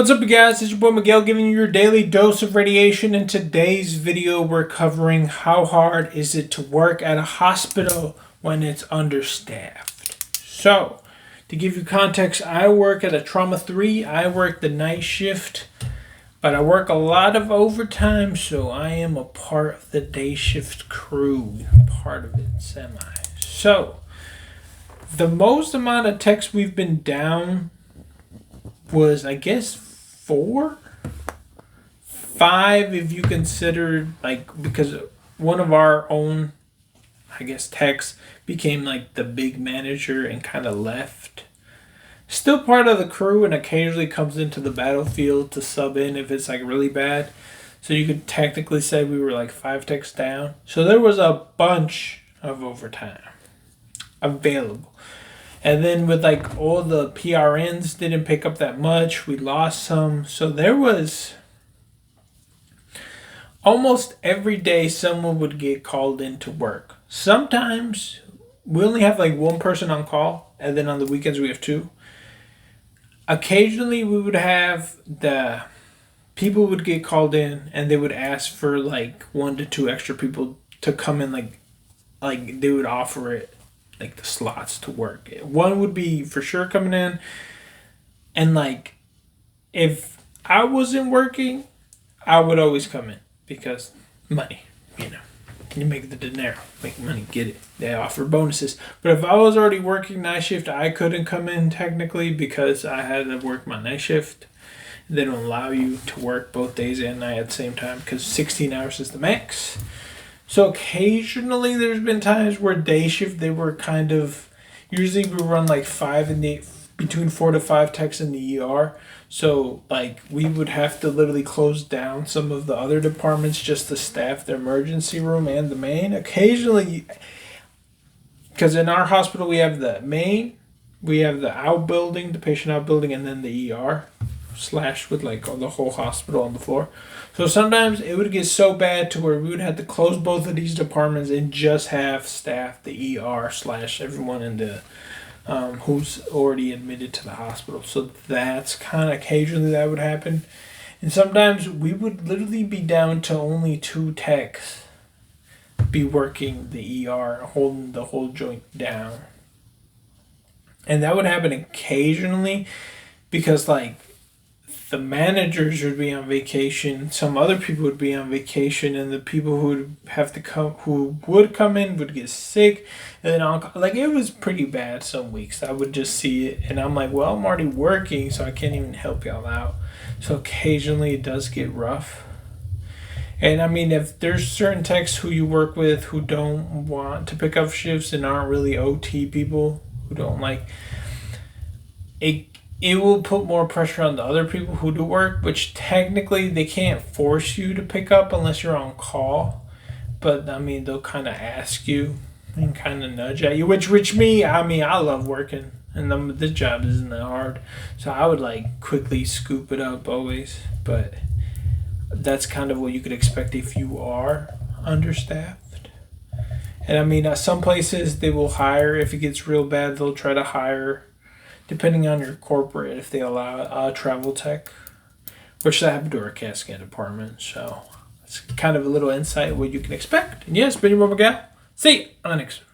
What's up, you guys? It's your boy Miguel giving you your daily dose of radiation. In today's video, we're covering how hard is it to work at a hospital when it's understaffed. So, to give you context, I work at a trauma 3. I work the night shift, but I work a lot of overtime, so I am a part of the day shift crew, part of it, semi. So, the most amount of techs we've been down was, I guess, 4? 5 if you consider, because one of our own, I guess, techs became like the big manager and kind of left. Still part of the crew and occasionally comes into the battlefield to sub in if it's like really bad. So you could technically say we were like 5 techs down. So there was a bunch of overtime available. And then with like all the PRNs didn't pick up that much, we lost some. So there was almost every day someone would get called in to work. Sometimes we only have like one person on call, and then on the weekends we have 2. Occasionally we would have the people would get called in and they would ask for like 1 to 2 extra people to come in, like they would offer it, like the slots to work. One would be for sure coming in, and like if I wasn't working, I would always come in because money, you make the dinero, make money, get it. They offer bonuses. But if I was already working night shift, I couldn't come in technically because I had to work my night shift. They don't allow you to work both days and night at the same time because 16 hours is the max. So occasionally there's been times where day shift, they were kind of, usually we run like between 4 to 5 techs in the ER. So like we would have to literally close down some of the other departments just to staff the emergency room and the main. Occasionally, because in our hospital we have the main, we have the outbuilding, the patient outbuilding, and then the ER / with like the whole hospital on the floor. So sometimes it would get so bad to where we would have to close both of these departments and just have staff the ER / everyone in the who's already admitted to the hospital. So that's kind of occasionally that would happen. And sometimes we would literally be down to only 2 techs be working the ER, holding the whole joint down. And that would happen occasionally because like the managers would be on vacation, some other people would be on vacation, and the people who would come in would get sick, and then it was pretty bad some weeks. I would just see it, and I'm like, well, I'm already working, so I can't even help y'all out. So occasionally it does get rough. And I mean, if there's certain techs who you work with who don't want to pick up shifts and aren't really OT people, who don't like it will put more pressure on the other people who do work, which technically they can't force you to pick up unless you're on call. But I mean, they'll kind of ask you and kind of nudge at you, which me, I mean, I love working, and this job isn't that hard. So I would like quickly scoop it up always. But that's kind of what you could expect if you are understaffed. And I mean, some places they will hire, if it gets real bad, they'll try to hire, depending on your corporate, if they allow a travel tech, which that happened to our CAT scan department. So it's kind of a little insight what you can expect. And yes, been your mobile gal. See you on the next one.